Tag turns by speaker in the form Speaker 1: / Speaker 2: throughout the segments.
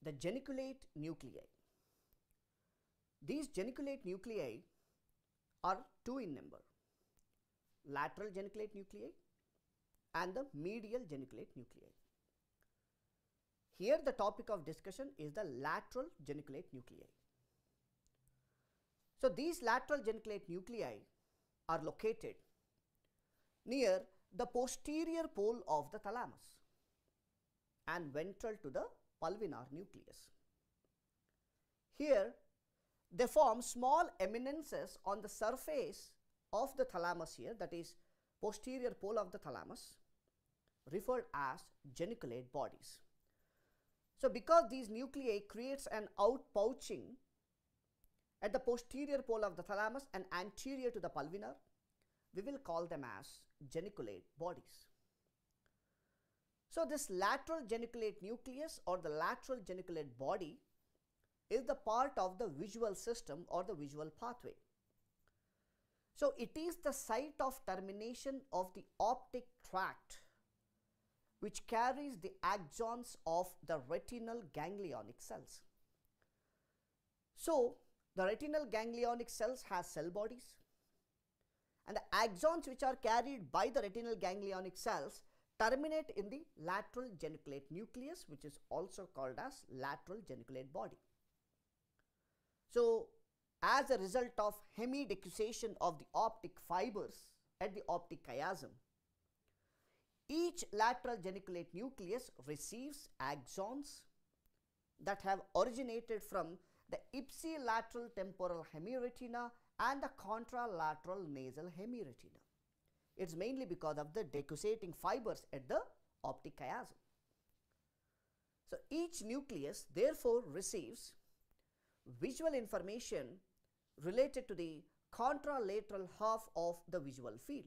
Speaker 1: the geniculate nuclei. These geniculate nuclei are two in number, lateral geniculate nuclei and the medial geniculate nuclei. Here the topic of discussion is the lateral geniculate nuclei. So, these lateral geniculate nuclei are located near the posterior pole of the thalamus and ventral to the pulvinar nucleus. Here they form small eminences on the surface of the thalamus here, that is posterior pole of the thalamus, referred as geniculate bodies. So, because these nuclei creates an outpouching at the posterior pole of the thalamus and anterior to the pulvinar, we will call them as geniculate bodies. So, this lateral geniculate nucleus or the lateral geniculate body is the part of the visual system or the visual pathway. So, it is the site of termination of the optic tract which carries the axons of the retinal ganglionic cells. So, the retinal ganglionic cells has cell bodies, and the axons which are carried by the retinal ganglionic cells terminate in the lateral geniculate nucleus, which is also called as lateral geniculate body. So, as a result of hemidecussation of the optic fibers at the optic chiasm, each lateral geniculate nucleus receives axons that have originated from the ipsilateral temporal hemiretina and the contralateral nasal hemiretina. It is mainly because of the decussating fibers at the optic chiasm. So, each nucleus therefore receives visual information related to the contralateral half of the visual field.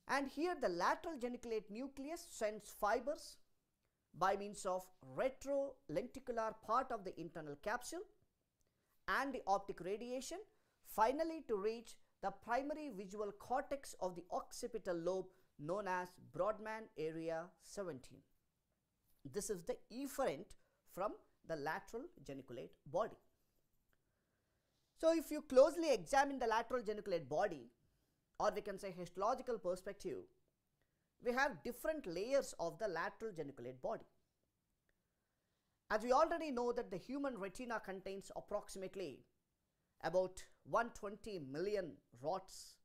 Speaker 1: And here the lateral geniculate nucleus sends fibers by means of retrolenticular part of the internal capsule and the optic radiation, finally to reach the primary visual cortex of the occipital lobe known as Brodmann area 17. This is the efferent from the lateral geniculate body. So, if you closely examine the lateral geniculate body, or we can say histological perspective, we have different layers of the lateral geniculate body. As we already know that the human retina contains approximately about 120 million rods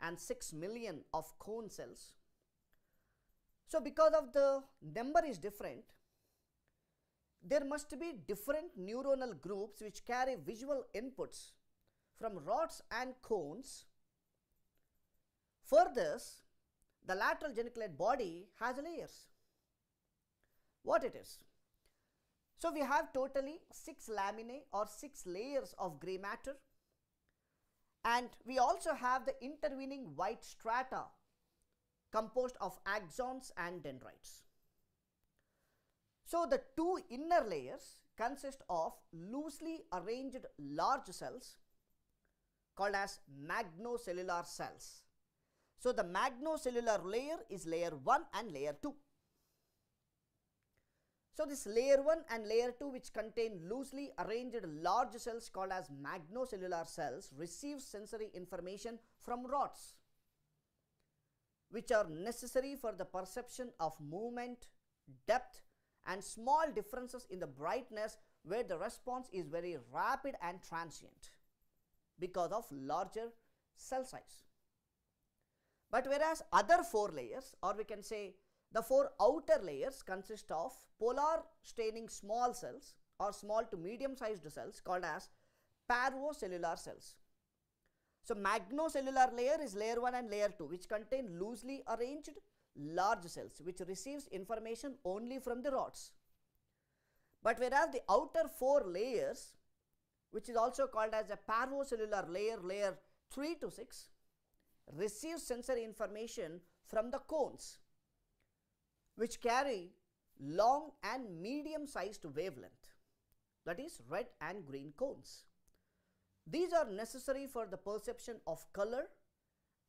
Speaker 1: and 6 million of cone cells. So, because of the number is different, there must be different neuronal groups which carry visual inputs from rods and cones. For this, the lateral geniculate body has layers. What it is? So, we have totally 6 laminae or 6 layers of grey matter, and we also have the intervening white strata composed of axons and dendrites. So, the two inner layers consist of loosely arranged large cells called as magnocellular cells. So, the magnocellular layer is layer 1 and layer 2. So, this layer 1 and layer 2 which contain loosely arranged large cells called as magnocellular cells receive sensory information from rods which are necessary for the perception of movement, depth and small differences in the brightness, where the response is very rapid and transient because of larger cell size. But whereas other 4 layers, or we can say the 4 outer layers, consist of polar staining small cells or small to medium sized cells called as parvocellular cells. So, magnocellular layer is layer 1 and layer 2 which contain loosely arranged large cells which receives information only from the rods. But whereas the outer 4 layers, which is also called as a parvocellular layer, layer 3 to 6, receives sensory information from the cones which carry long and medium sized wavelength, that is red and green cones. These are necessary for the perception of color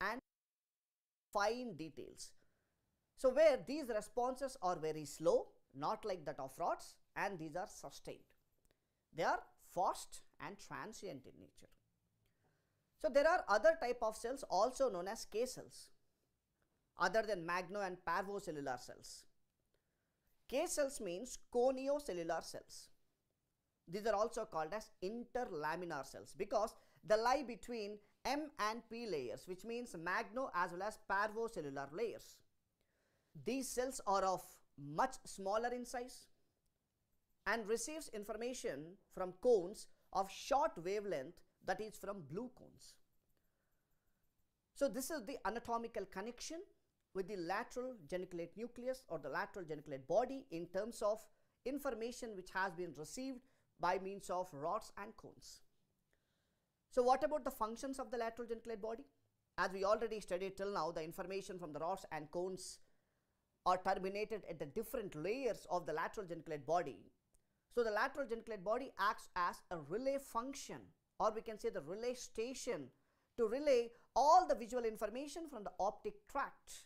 Speaker 1: and fine details. So, where these responses are very slow, not like that of rods, and these are sustained. They are fast and transient in nature. So there are other type of cells also known as K cells other than magno and parvocellular cells. K cells means coniocellular cells. These are also called as interlaminar cells because they lie between M and P layers, which means magno as well as parvocellular layers. These cells are of much smaller in size and receives information from cones of short wavelength, that is from blue cones. So this is the anatomical connection with the lateral geniculate nucleus or the lateral geniculate body in terms of information which has been received by means of rods and cones. So what about the functions of the lateral geniculate body? As we already studied till now, the information from the rods and cones are terminated at the different layers of the lateral geniculate body. So the lateral geniculate body acts as a relay function, or we can say the relay station, to relay all the visual information from the optic tract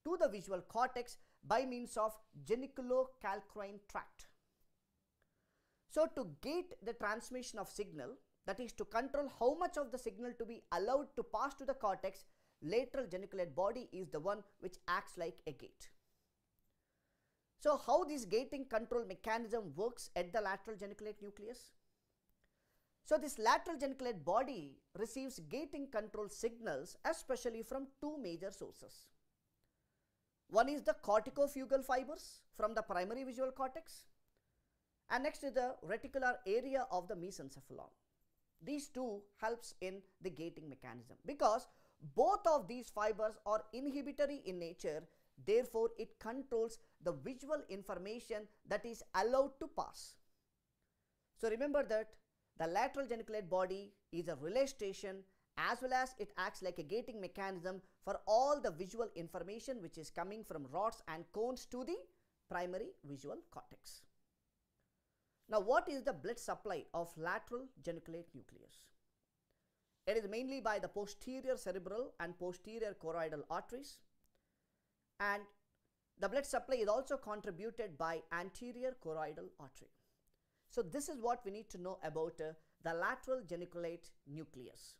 Speaker 1: to the visual cortex by means of geniculocalcrine tract. So to gate the transmission of signal, that is to control how much of the signal to be allowed to pass to the cortex, lateral geniculate body is the one which acts like a gate. So how this gating control mechanism works at the lateral geniculate nucleus? So this lateral geniculate body receives gating control signals especially from two major sources. One is the corticofugal fibers from the primary visual cortex, and next is the reticular area of the mesencephalon. These two helps in the gating mechanism because both of these fibers are inhibitory in nature. Therefore, it controls the visual information that is allowed to pass. So remember that the lateral geniculate body is a relay station as well as it acts like a gating mechanism for all the visual information which is coming from rods and cones to the primary visual cortex. Now, what is the blood supply of lateral geniculate nucleus? It is mainly by the posterior cerebral and posterior choroidal arteries, and the blood supply is also contributed by anterior choroidal artery. So this is what we need to know about the lateral geniculate nucleus.